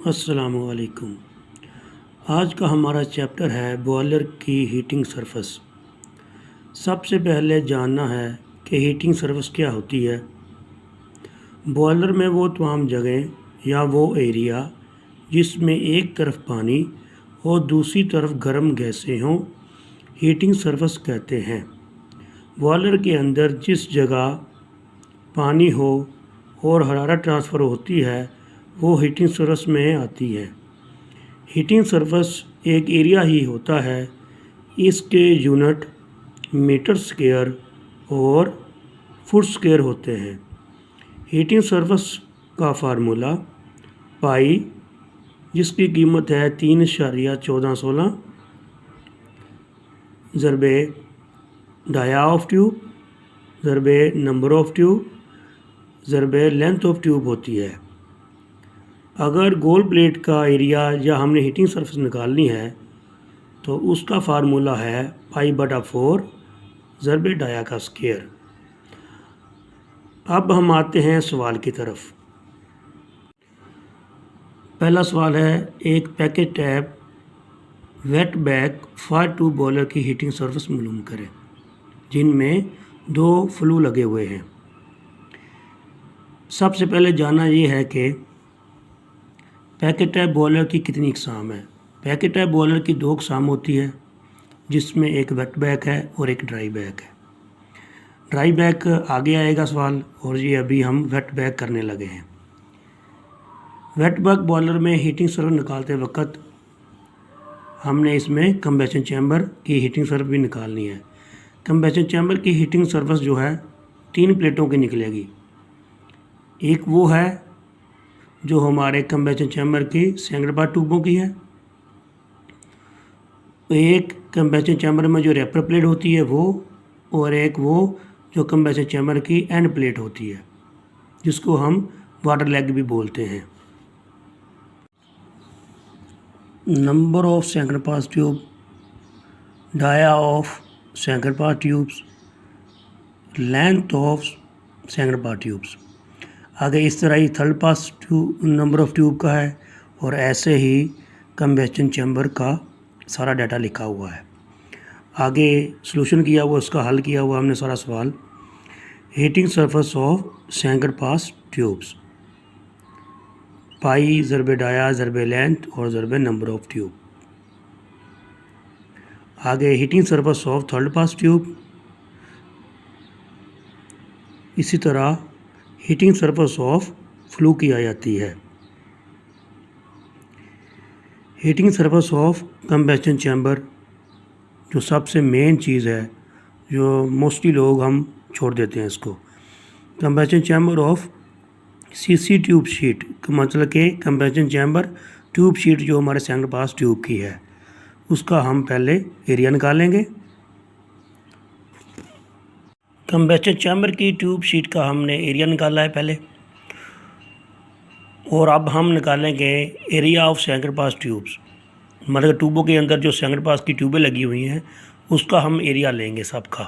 अस्सलामुअलैकुम। आज का हमारा चैप्टर है बॉयलर की हीटिंग सरफेस। सबसे पहले जानना है कि हीटिंग सरफेस क्या होती है। बॉयलर में वो तमाम जगह या वो एरिया जिसमें एक तरफ पानी और दूसरी तरफ गर्म गैसें हों, हीटिंग सरफेस कहते हैं। बॉयलर के अंदर जिस जगह पानी हो और हरारत ट्रांसफ़र होती है वो हीटिंग सरफेस में आती है। हीटिंग सरफेस एक एरिया ही होता है। इसके यूनिट मीटर स्क्वायर और फुट स्क्वायर होते हैं। हीटिंग सरफेस का फार्मूला पाई, जिसकी कीमत है 3.1416 ज़रबे डाया ऑफ ट्यूब ज़रबे नंबर ऑफ ट्यूब ज़रबे लेंथ ऑफ ट्यूब होती है। अगर गोल प्लेट का एरिया या हमने हीटिंग सरफेस निकालनी है तो उसका फार्मूला है पाई/4 ज़रबे डाया का स्क्वायर। अब हम आते हैं सवाल की तरफ। पहला सवाल है, एक package tap wet bag fire tube boiler की हीटिंग सरफेस मालूम करें जिनमें 2 फ्लू लगे हुए हैं। सबसे पहले जानना ये है कि पैकेट टैप बॉयलर की कितनी अक़साम है। पैकेट टैप बॉयलर की 2 अक़साम होती है, जिसमें एक वेट बैग है और एक ड्राई बैग है। ड्राई बैग आगे आएगा सवाल, और ये अभी हम वेट बैग करने लगे हैं। वेट बैग बॉयलर में हीटिंग सरफेस निकालते वक्त हमने इसमें कंबेशन चैम्बर की हीटिंग सरफेस भी निकालनी है। कंबेशन चैम्बर की हीटिंग सरफेस जो है 3 प्लेटों की निकलेगी। एक वो है जो हमारे कंबेशन चैम्बर की सिंगल पार्ट ट्यूबों की है। एक कंबेशन चैम्बर में जो रेपर प्लेट होती है वो, और एक वो जो कंबेशन चैम्बर की एंड प्लेट होती है, जिसको हम वाटर लेग भी बोलते हैं। Number of single pass tube, dia of single pass tubes, length of single pass tubes. आगे इस तरह ही third pass tube number of tube का है, और ऐसे ही कंबेशन चैम्बर का सारा डाटा लिखा हुआ है। आगे सॉल्यूशन किया हुआ, उसका हल किया हुआ हमने सारा सवाल। Heating surface of single pass tubes pi ज़रबे डाया ज़रबे लेंथ और ज़रबे नंबर ऑफ ट्यूब। आगे heating surface of third pass tube, इसी तरह हीटिंग सरफेस ऑफ फ्लू की आ जाती है। हीटिंग सरफेस ऑफ कंबेशन चैम्बर जो सबसे मेन चीज़ है, जो मोस्टली लोग हम छोड़ देते हैं इसको। कंबेशन chamber of CC tube sheet, मतलब कि कंबेशन चैम्बर ट्यूब शीट जो हमारे सिंगल पास ट्यूब की है, उसका हम पहले एरिया निकालेंगे। कंबेशन चैम्बर की ट्यूब शीट का हमने एरिया निकाला है पहले, और अब हम निकालेंगे area of single pass tubes, मतलब ट्यूबों के अंदर जो सिंगल पास की ट्यूबें लगी हुई हैं उसका हम एरिया लेंगे सबका।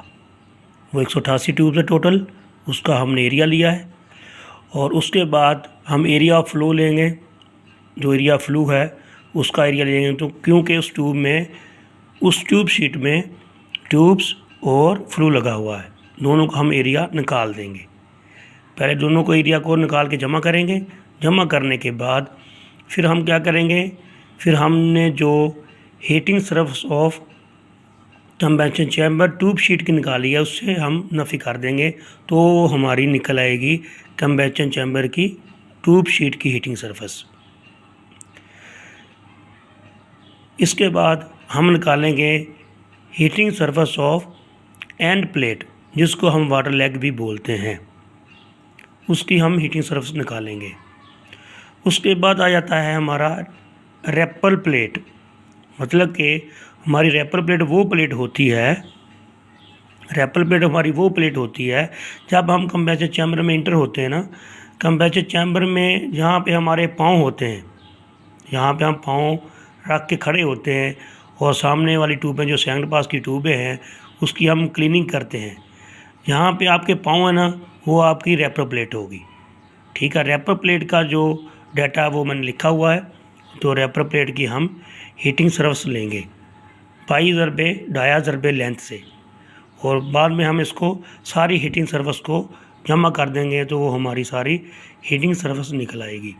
वो 188 ट्यूब्स है टोटल, उसका हमने एरिया लिया है। और उसके बाद हम एरिया ऑफ फ्लो लेंगे, जो एरिया फ्लो है उसका एरिया लेंगे, तो क्योंकि उस ट्यूब शीट में ट्यूब्स और फ्लो लगा हुआ है, दोनों का हम एरिया निकाल देंगे। पहले दोनों को एरिया को निकाल के जमा करेंगे। जमा करने के बाद फिर हम क्या करेंगे, फिर हमने जो heating surface of कंबेशन chamber tube sheet की निकाली है उससे हम नफ़ी कर देंगे, तो हमारी निकल आएगी कंबेशन चैम्बर की ट्यूब शीट की हीटिंग सरफेस। इसके बाद हम निकालेंगे heating surface of end plate, जिसको हम वाटर लेग भी बोलते हैं, उसकी हम हीटिंग सरफेस निकालेंगे। उसके बाद आ जाता है हमारा रेपर प्लेट, मतलब कि हमारी रेपर प्लेट वो प्लेट होती है, रेपर प्लेट हमारी वो प्लेट होती है जब हम कंबेशन चैम्बर में इंटर होते हैं ना। कंबेशन चैम्बर में जहाँ पे हमारे पाँव होते हैं, यहाँ पे हम पाँव रख के खड़े होते हैं, और सामने वाली ट्यूबें जो सिंगल पास की ट्यूबें हैं उसकी हम क्लीनिंग करते हैं। यहाँ पे आपके पाँव है ना, वो आपकी रेपर प्लेट होगी। ठीक है, रेपर प्लेट का जो डाटा वो मैंने लिखा हुआ है, तो रैपर प्लेट की हम हीटिंग सर्विस लेंगे 22 ज़रबे ढाया ज़रबे लेंथ से, और बाद में हम इसको सारी हीटिंग सर्विस को जमा कर देंगे तो वो हमारी सारी हीटिंग सर्विस निकल आएगी।